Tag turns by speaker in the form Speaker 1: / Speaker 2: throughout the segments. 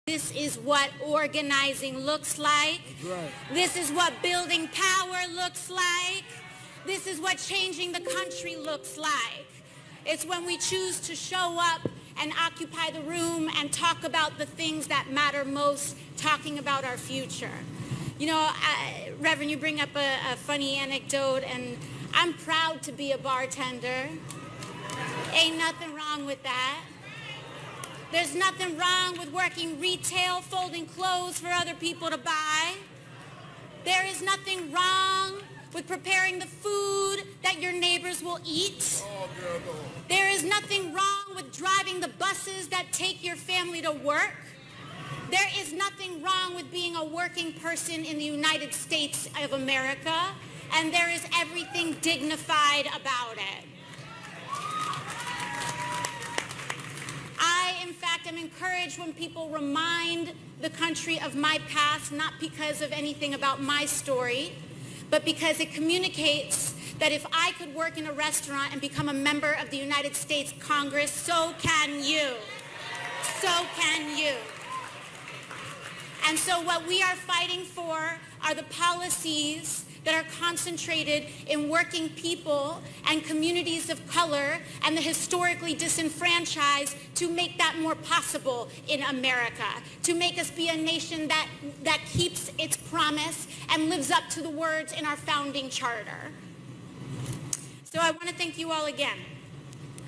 Speaker 1: This is what organizing looks like.
Speaker 2: That's right.
Speaker 1: This is what building power looks like. This is what changing the country looks like. It's when we choose to show up and occupy the room and talk about the things that matter most, talking about our future. You know, Reverend, you bring up a funny anecdote, and I'm proud to be a bartender. Ain't nothing wrong with that. There's nothing wrong with working retail, folding clothes for other people to buy. There is nothing wrong with preparing the food that your neighbors will eat. There is nothing wrong with driving the buses that take your family to work. There is nothing wrong with being a working person in the United States of America, and there is everything dignified about it. I, in fact, am encouraged when people remind the country of my past, not because of anything about my story, but because it communicates that if I could work in a restaurant and become a member of the United States Congress, so can you. So can you. And so what we are fighting for are the policies that are concentrated in working people and communities of color and the historically disenfranchised to make that more possible in America, to make us be a nation that keeps its promise and lives up to the words in our founding charter. So I want to thank you all again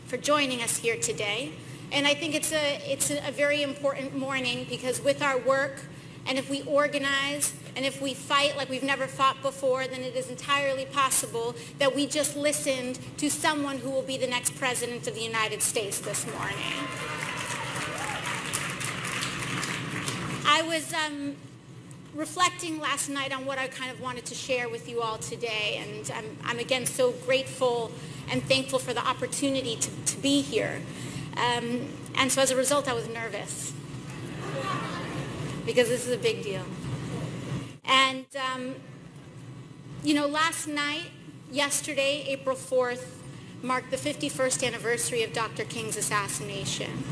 Speaker 1: for joining us here today. And I think it's a very important morning, because with our work, and if we organize, and if we fight like we've never fought before, then it is entirely possible that we just listened to someone who will be the next president of the United States this morning. I was reflecting last night on what I kind of wanted to share with you all today, and I'm again so grateful and thankful for the opportunity to be here. And so as a result, I was nervous, because this is a big deal. And, you know, last night, yesterday, April 4th, marked the 51st anniversary of Dr. King's assassination.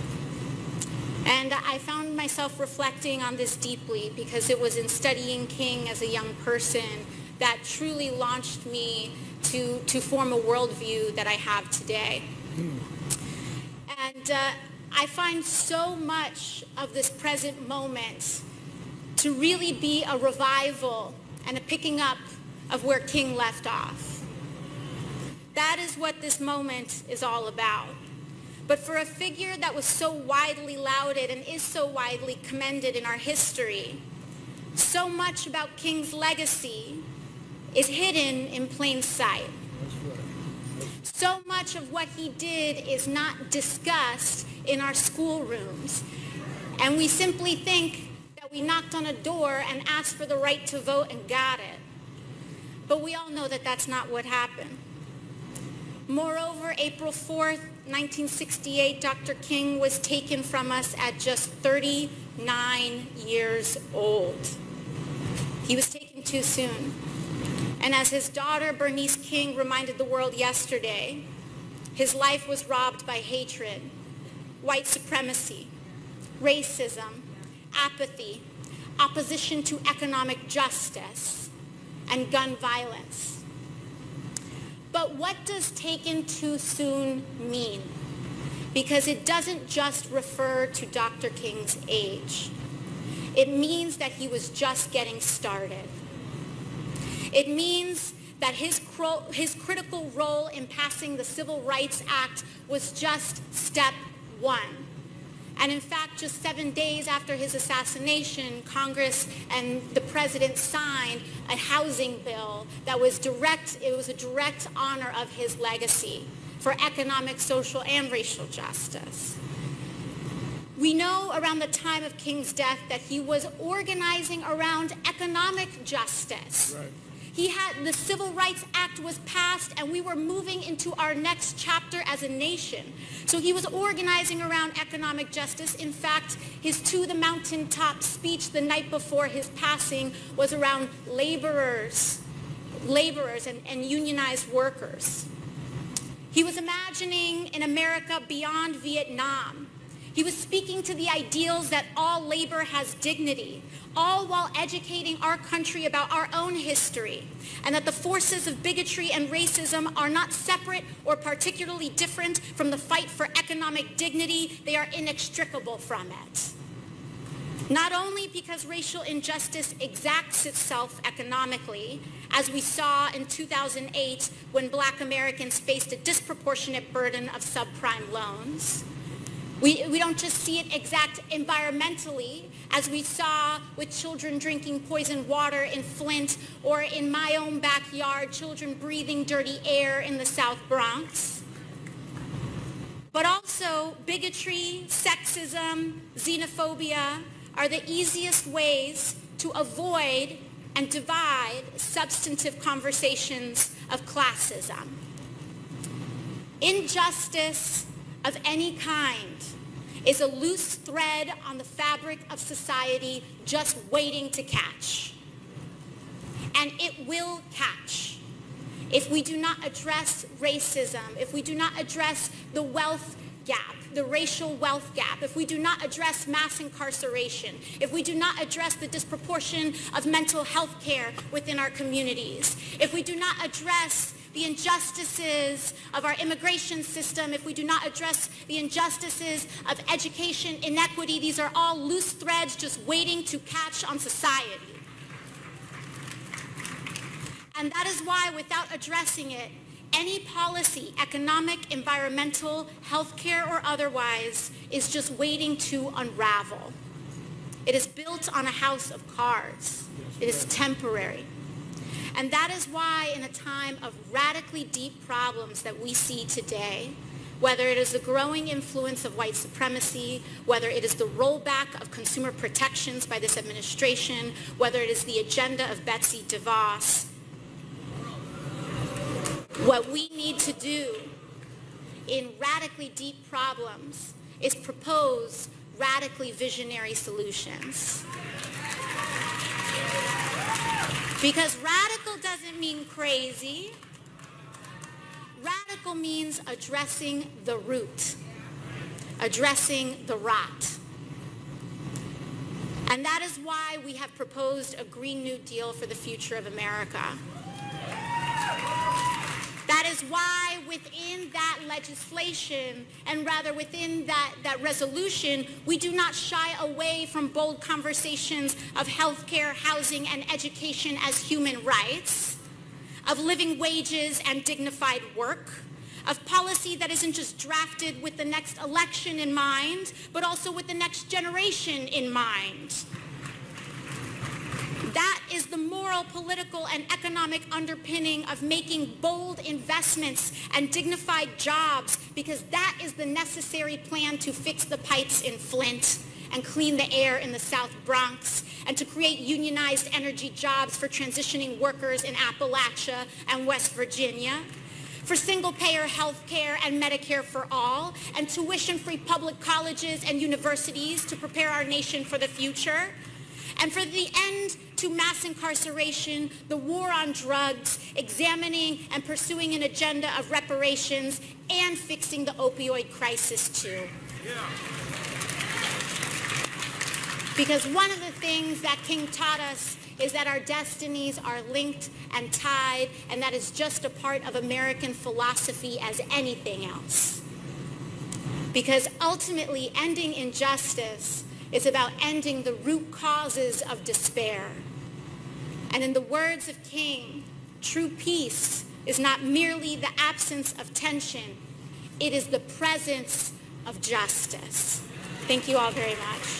Speaker 1: And I found myself reflecting on this deeply, because it was in studying King as a young person that truly launched me to form a worldview that I have today. And I find so much of this present moment to really be a revival and a picking up of where King left off. That is what this moment is all about. But for a figure that was so widely lauded and is so widely commended in our history, so much about King's legacy is hidden in plain sight. So much of what he did is not discussed in our schoolrooms. And we simply think that we knocked on a door and asked for the right to vote and got it. But we all know that that's not what happened. Moreover, April 4th, 1968, Dr. King was taken from us at just 39 years old. He was taken too soon. And as his daughter, Bernice King, reminded the world yesterday, his life was robbed by hatred, white supremacy, racism, apathy, opposition to economic justice, and gun violence. But what does taken too soon mean? Because it doesn't just refer to Dr. King's age. It means that he was just getting started. It means that his critical role in passing the Civil Rights Act was just step one. And in fact, just 7 days after his assassination, Congress and the president signed a housing bill that was a direct honor of his legacy for economic, social, and racial justice. We know around the time of King's death that he was organizing around economic justice.
Speaker 2: Right.
Speaker 1: The Civil Rights Act was passed, and we were moving into our next chapter as a nation. So he was organizing around economic justice. In fact, his To the Mountaintop speech the night before his passing was around laborers and unionized workers. He was imagining an America beyond Vietnam, He was speaking to the ideals that all labor has dignity, all while educating our country about our own history, and that the forces of bigotry and racism are not separate or particularly different from the fight for economic dignity. They are inextricable from it. Not only because racial injustice exacts itself economically, as we saw in 2008 when Black Americans faced a disproportionate burden of subprime loans. We don't just see it exact environmentally, as we saw with children drinking poisoned water in Flint, or in my own backyard, children breathing dirty air in the South Bronx. But also bigotry, sexism, xenophobia are the easiest ways to avoid and divide substantive conversations of classism. Injustice of any kind is a loose thread on the fabric of society just waiting to catch. And it will catch if we do not address racism, if we do not address the wealth gap, the racial wealth gap, if we do not address mass incarceration, if we do not address the disproportion of mental health care within our communities, if we do not address the injustices of our immigration system, if we do not address the injustices of education inequity, these are all loose threads just waiting to catch on society. And that is why, without addressing it, any policy, economic, environmental, healthcare, or otherwise, is just waiting to unravel. It is built on a house of cards. It is temporary. And that is why, in a time of radically deep problems that we see today, whether it is the growing influence of white supremacy, whether it is the rollback of consumer protections by this administration, whether it is the agenda of Betsy DeVos, what we need to do in radically deep problems is propose radically visionary solutions. Because radical doesn't mean crazy. Radical means addressing the root, addressing the rot. And that is why we have proposed a Green New Deal for the future of America. That is why within that legislation, and rather within that resolution, we do not shy away from bold conversations of healthcare, housing, and education as human rights, of living wages and dignified work, of policy that isn't just drafted with the next election in mind, but also with the next generation in mind. That is the moral, political, and economic underpinning of making bold investments and dignified jobs, because that is the necessary plan to fix the pipes in Flint and clean the air in the South Bronx, and to create unionized energy jobs for transitioning workers in Appalachia and West Virginia, for single-payer health care and Medicare for all, and tuition-free public colleges and universities to prepare our nation for the future, and for the end to mass incarceration, the war on drugs, examining and pursuing an agenda of reparations, and fixing the opioid crisis too. Yeah. Because one of the things that King taught us is that our destinies are linked and tied, and that is just a part of American philosophy as anything else. Because ultimately, ending injustice is about ending the root causes of despair. And in the words of King, true peace is not merely the absence of tension, it is the presence of justice. Thank you all very much.